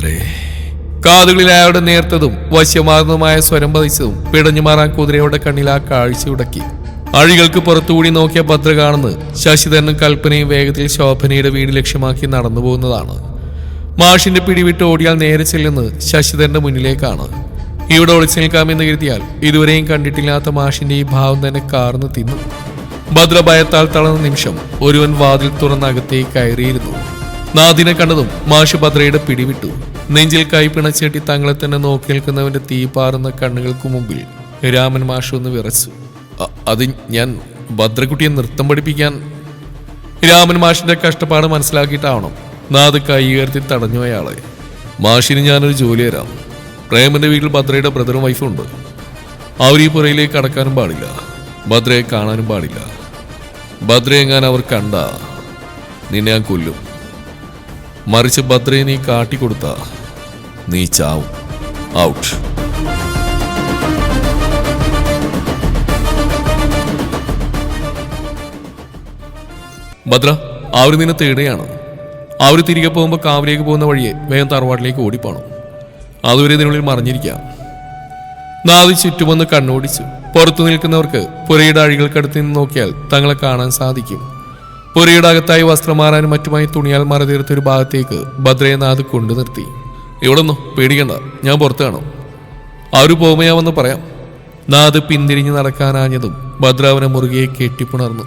ഭദ്രേ. കാതുകളിൽ അയാളുടെ നേർത്തതും വശ്യമാർന്നതുമായ സ്വരം പതിച്ചതും പിടഞ്ഞു മാറാൻ കുതിരയുടെ കണ്ണിൽ ആ കാഴ്ച ഉടക്കി. അഴികൾക്ക് പുറത്തുകൂടി നോക്കിയ ഭദ്ര കാണുന്നത് ശശിധരനും കൽപ്പനയും വേഗത്തിൽ ശോഭനയുടെ വീട് ലക്ഷ്യമാക്കി നടന്നു പോകുന്നതാണ്. മാഷിന്റെ പിടിവിട്ട് ഓടിയാൽ നേരെ ചെല്ലുന്നത് ശശിധരന്റെ മുന്നിലേക്കാണ്. ഇവിടെ ഒളിച്ചു നിൽക്കാമെന്ന് കരുതിയാൽ ഇതുവരെയും കണ്ടിട്ടില്ലാത്ത മാഷിന്റെ ഈ ഭാവം തന്നെ കാർന്ന് തിന്നു. ഭദ്ര ഭയത്താൽ തളർന്ന നിമിഷം ഒരുവൻ വാതിൽ തുറന്നകത്തേക്ക് കയറിയിരുന്നു. നാദിനെ കണ്ടതും മാഷ് ഭദ്രയുടെ പിടിവിട്ടു. നെഞ്ചിൽ കൈ പിണച്ചേട്ടി തങ്ങളെ തന്നെ നോക്കി നിൽക്കുന്നവന്റെ തീ പാറുന്ന കണ്ണുകൾക്ക് മുമ്പിൽ രാമൻ മാഷ് ഒന്ന് വിറച്ചു. അത് ഞാൻ ഭദ്രക്കുട്ടിയെ നൃത്തം പഠിപ്പിക്കാൻ. രാമൻ മാഷിന്റെ കഷ്ടപ്പാട് മനസ്സിലാക്കിയിട്ടാവണം നാദ് കൈ ഉയർത്തി തടഞ്ഞു അയാളെ. മാഷിന് ഞാനൊരു ജോലി തരാം. പ്രേമന്റെ വീട്ടിൽ ഭദ്രയുടെ ബ്രദറും വൈഫും ഉണ്ട്. അവർ ഈ പുറയിലേക്ക് കടക്കാനും പാടില്ല, ഭദ്രയെ കാണാനും പാടില്ല. ഭദ്രയെങ്ങാൻ അവർ കണ്ട നിന്നെ ഞാൻ കൊല്ലും. മറിച്ച് ഭദ്രയെ നീ കാട്ടിക്കൊടുത്ത നീ ചാവും. ഔട്ട്. ഭദ്ര, അവർ നിന്നെ തേടുകയാണ്. അവർ തിരികെ പോകുമ്പോൾ കാവിലേക്ക് പോകുന്ന വഴിയെ വേഗം തറവാട്ടിലേക്ക് ഓടിപ്പോണം. അതുവരെ ഇതിനുള്ളിൽ മറിഞ്ഞിരിക്കാം. നാദി ചുറ്റുമൊന്ന് കണ്ണോടിച്ചു. പുറത്തു നിൽക്കുന്നവർക്ക് പുരയുടെ അഴികൾക്കടുത്ത് നിന്ന് നോക്കിയാൽ തങ്ങളെ കാണാൻ സാധിക്കും. പുരയുടെ അകത്തായി വസ്ത്രം മാറാനും മറ്റുമായി തുണിയാൽ മറതീർത്ത ഒരു ഭാഗത്തേക്ക് ഭദ്രയെ നാദ് കൊണ്ടു നിർത്തി. ഇവിടെ ഒന്നും പേടിക്കണ്ട, ഞാൻ പുറത്ത് കാണും. അവർ പോകുമ്പോൾ ഞാൻ വന്ന് പറയാം. നാദ് പിന്തിരിഞ്ഞ് നടക്കാനാഞ്ഞതും ഭദ്ര അവനെ മുറുകെ കെട്ടിപ്പുണർന്നു.